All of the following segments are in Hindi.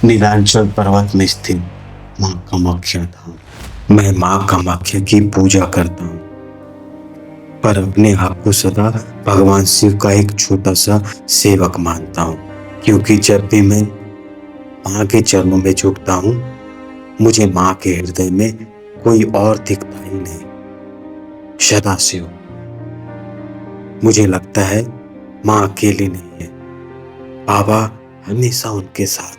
नीलांचल पर्वत में स्थित माँ कामाख्या धाम। मैं माँ कामाख्या की पूजा करता हूँ, पर अपने आप को सदा भगवान शिव का एक छोटा सा सेवक मानता हूँ, क्योंकि जब भी मैं माँ के चरणों में झुकता हूँ, मुझे माँ के हृदय में कोई और दिखता ही नहीं, सदाशिव। मुझे लगता है माँ अकेली नहीं है, बाबा हमेशा उनके साथ,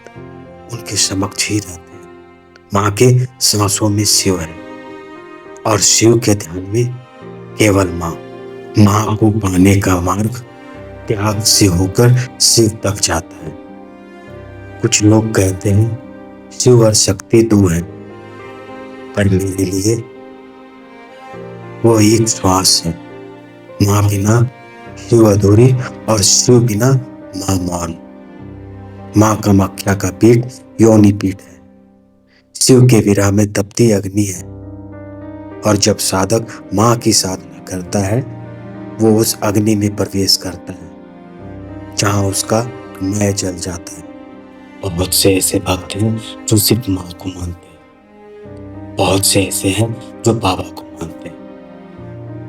उनके समक्ष ही रहते हैं। माँ के सांसों में शिव है और शिव के ध्यान में केवल माँ। माँ को पाने का मार्ग त्याग से होकर शिव तक जाता है। कुछ लोग कहते हैं शिव और शक्ति दो है, पर मेरे लिए वो एक श्वास है। माँ बिना शिव अधूरी और शिव बिना माँ मौन। माँ कामाख्या का पीठ योनि पीठ है, शिव के विरह में तपती अग्नि है, और जब साधक माँ की साधना करता है, वो उस अग्नि में प्रवेश करता है जहाँ उसका मैं जल जाता है। बहुत से ऐसे भक्त हैं जो सिर्फ माँ को मानते हैं, बहुत से ऐसे हैं जो बाबा को मानते हैं,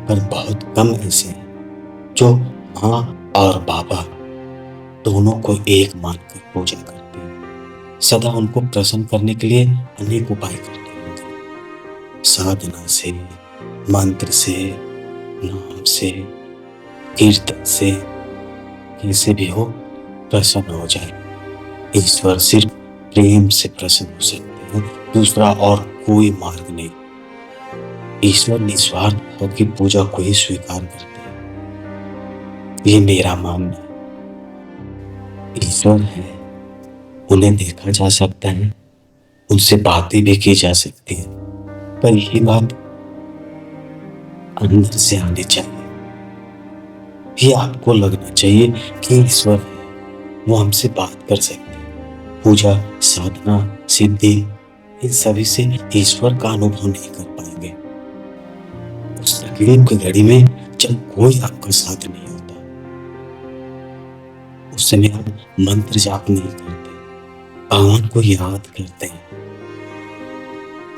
पर बहुत कम ऐसे हैं जो माँ और बाबा दोनों को एक मानकर पूजा करते हैं। सदा उनको प्रसन्न करने के लिए अनेक उपाय करते हैं, साधना से, मंत्र से, नाम से, कीर्तन से, कैसे भी हो प्रसन्न हो जाए। ईश्वर सिर्फ प्रेम से प्रसन्न हो सकते हैं, दूसरा और कोई मार्ग नहीं। ईश्वर निस्वार्थ भाव की पूजा को ही स्वीकार करते हैं, ये मेरा मानना है। ईश्वर है, उन्हें देखा जा सकता है, उनसे बातें भी की जा सकती है, पर यही बात अंदर से आनी चाहिए। ये आपको लगना चाहिए कि ईश्वर है, वो हमसे बात कर सकते हैं। पूजा, साधना, सिद्धि, इन सभी से ईश्वर का अनुभव नहीं कर पाएंगे। उस तकलीफ की घड़ी में जब कोई आपका साथ नहीं होता, उस समय आप मंत्र जाप नहीं करते, भगवान को याद करते हैं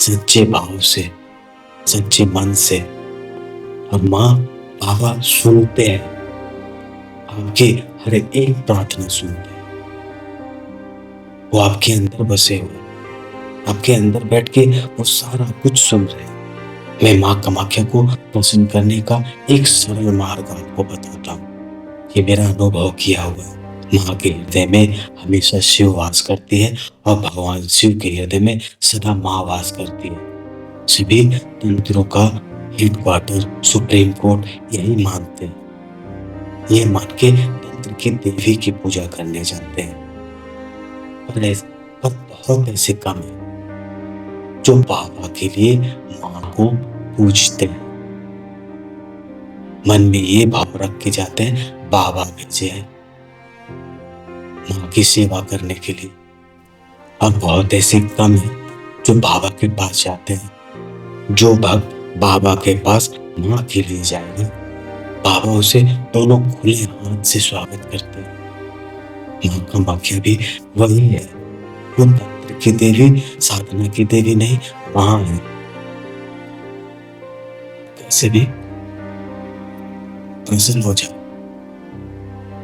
सच्चे भाव से, सच्चे मन से, और माँ बाबा सुनते हैं, आपकी हर एक प्रार्थना सुनते हैं। वो आपके अंदर बसे हुए, आपके अंदर बैठ के वो सारा कुछ सुन रहे हैं। मैं माँ कामाख्या को प्रसन्न करने का एक सरल मार्ग आपको बताता हूँ। ये मेरा अनुभव किया हुआ है। माँ के हृदय में हमेशा शिव वास करती है, और भगवान शिव के हृदय में सदा माँ वास करती है। सभी तंत्रों का हेडक्वार्टर, सुप्रीम कोर्ट यही मानते हैं। ये मान के तंत्र की देवी की पूजा करने जाते हैं, पर बहुत ऐसे कम है जो बाबा के लिए माँ को पूजते हैं। मन में ये भाव रख के जाते हैं बाबा भेजे हैं माँ की सेवा करने के लिए। और बहुत ऐसे कम है जो बाबा के पास जाते हैं। जो भक्त बाबा के पास माँ के लिए जाएगा, बाबा उसे दोनों खुले हाथ से स्वागत करते हैं। माँ कामाख्या भी वही है, वो तंत्र की देवी, साधना की देवी नहीं, माँ है। कैसे भी प्रसन्न हो जाए,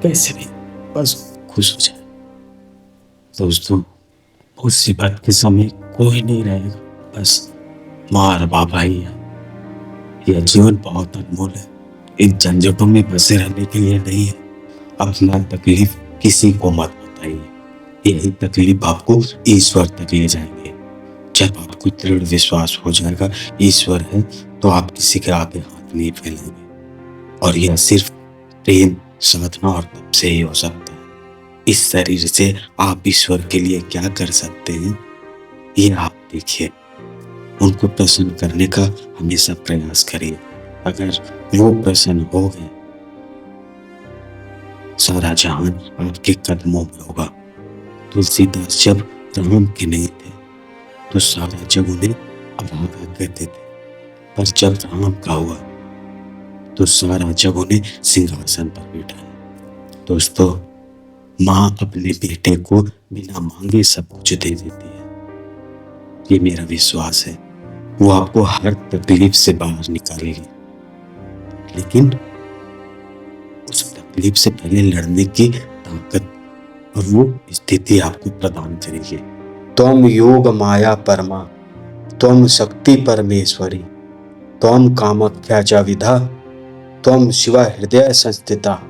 कैसे भी बस खुश हो जाए। दोस्तों, उस बात के समय कोई नहीं रहेगा, बस माँ और बाबा ही है। यह जीवन बहुत अनमोल है, इन झंझटों में फंसे रहने के लिए नहीं है। अपना तकलीफ किसी को मत बताइए, यही तकलीफ आपको ईश्वर तक ले जाएंगे। जब आपको दृढ़ विश्वास हो जाएगा ईश्वर है, तो आप किसी के आगे हाथ नहीं फैलाएंगे, और यह सिर्फ प्रेम, साधना और तप से ही हो सकता है। इस शरीर से आप ईश्वर के लिए क्या कर सकते हैं, ये आप देखिए। उनको प्रसन्न करने का हमेशा प्रयास करिए। अगर वो प्रसन्न हो गए, सारा जहान आपके कदमों में होगा। तुलसीदास जब राम के नहीं थे, तो सारा जग उन्हें अभागा कहते थे, पर जब राम का हुआ, तो सारा जग उन्हें सिंहासन पर बैठा है। दोस्तों, माँ अपने बेटे को बिना मांगे सब कुछ दे देती है। ये मेरा विश्वास है। वो आपको हर तकलीफ से बाहर निकालेगी, लेकिन उस तकलीफ से पहले लड़ने की ताकत और वो स्थिति आपको प्रदान करेगी। त्वम योग माया परमा, त्वम शक्ति परमेश्वरी, त्वम कामाख्या च विधा, त्वम शिवा हृदय संस्थिता।